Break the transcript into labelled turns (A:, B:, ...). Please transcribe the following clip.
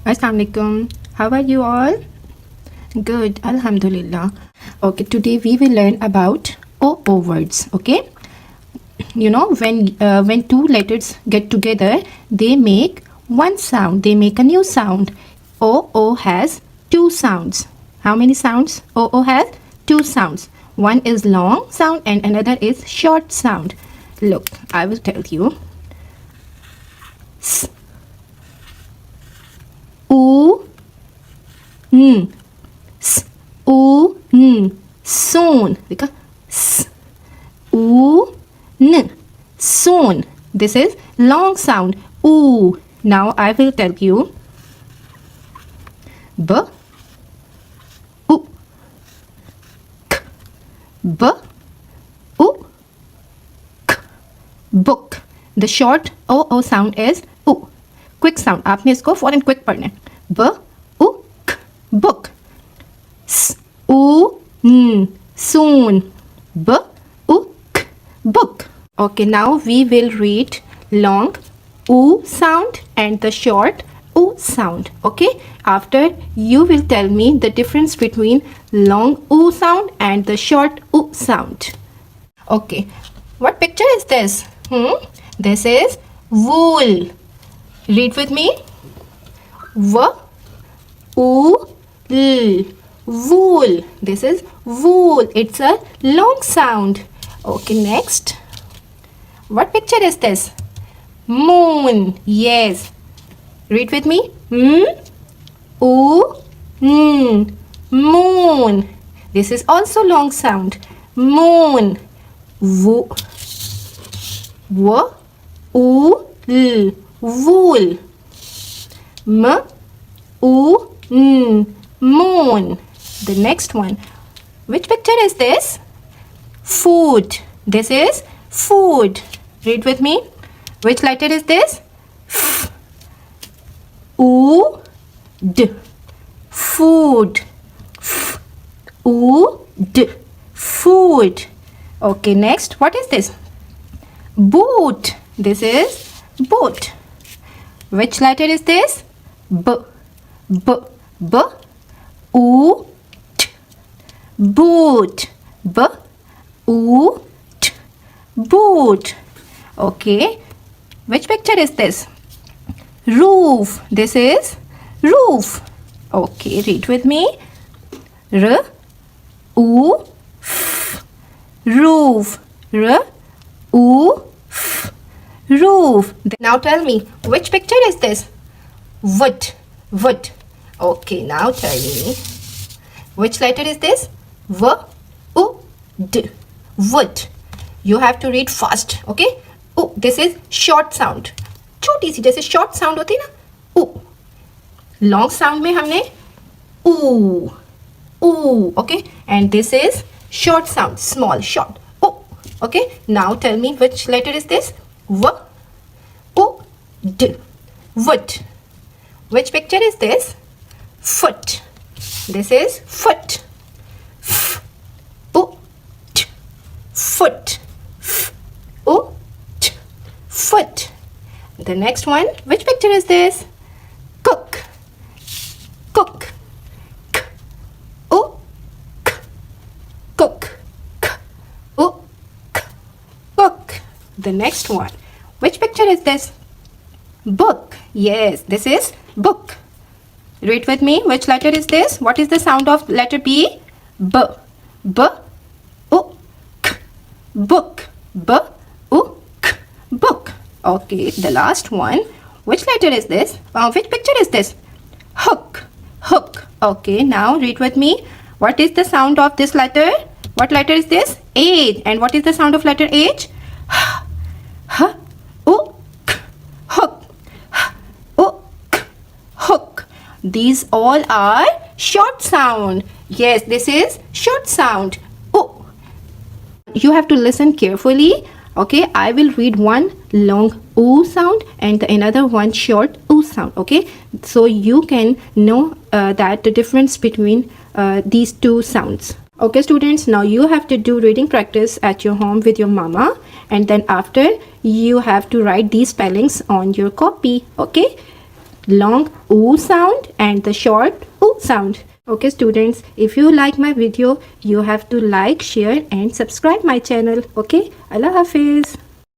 A: Assalamualaikum. How are you all? Good, Alhamdulillah. Okay, today we will learn about O words. Okay, you know when two letters get together, they make one sound. They make a new sound. O has two sounds. How many sounds? O has two sounds. One is long sound and another is short sound. Look, I will tell you. S, U, N, S, U, N, soon. देखा? S, U, N, soon. This is long sound. U. Now I will tell you. B, U, K, B, U, K, book. The short O sound is U. Quick sound. आपने इसको फौरन quick पढ़ना है. B, U, K, book. S, U, N, soon. B, U, K, book. Okay, now we will read long U sound and the short U sound. Okay, after you will tell me the difference between long U sound and the short U sound. Okay, what picture is this? This is wool. Read with me. W, U, L. Wool. This is wool. It's a long sound. Okay, next. What picture is this? Moon. Yes. Read with me. M, U, N. Moon. This is also long sound. Moon. W, U, L. Wool. M, U, N. Moon. The next one. Which picture is this? Food. This is food. Read with me. Which letter is this? F, U, D. Food. F, U, D. Food. Okay, next. What is this? Boot. This is boat. Which letter is this? B, B, B, U, T. Boot. B, U, T. Boot. Okay. Which picture is this? Roof. This is roof. Okay, read with me. R, U, F. Roof. R, U, F. Roof. Now tell me, which picture is this? Wood. Wood. Okay, now tell me, which letter is this? V, U, D. Wood. You have to read fast. Okay. Oh, this is short sound. छोटी सी जैसे short sound होती है ना. U. Long sound में हमने U. U. Okay. And this is short sound. Small, short. U. Okay. Now tell me, which letter is this? V, U, D. Wood. Which picture is this? Foot. This is foot. F, U, T. Foot. F, U, T. Foot. The next one. Which picture is this? Cook. Cook. K, U, K. Cook. K, U, K. Cook. The next one. Which picture is this? Book. Yes, this is book. Read with me. Which letter is this? What is the sound of letter B? B. B. U. K. Book. B. U. K. Book. Okay, the last one. Which letter is this? Which picture is this? Hook. Hook. Okay, now read with me. What is the sound of this letter? What letter is this? H. And what is the sound of letter H? H. U. K. Hook. H. U. K. Hook. These all are short sound. Yes, this is short sound. U. You have to listen carefully. Okay, I will read one long U sound and another one short U sound. Okay, so you can know that the difference between these two sounds. Okay students, now you have to do reading practice at your home with your mama, and then after you have to write these spellings on your copy. Okay, long oo sound and the short oo sound. Okay students, if you like my video, you have to like, share and subscribe my channel. Okay, Allah Hafiz.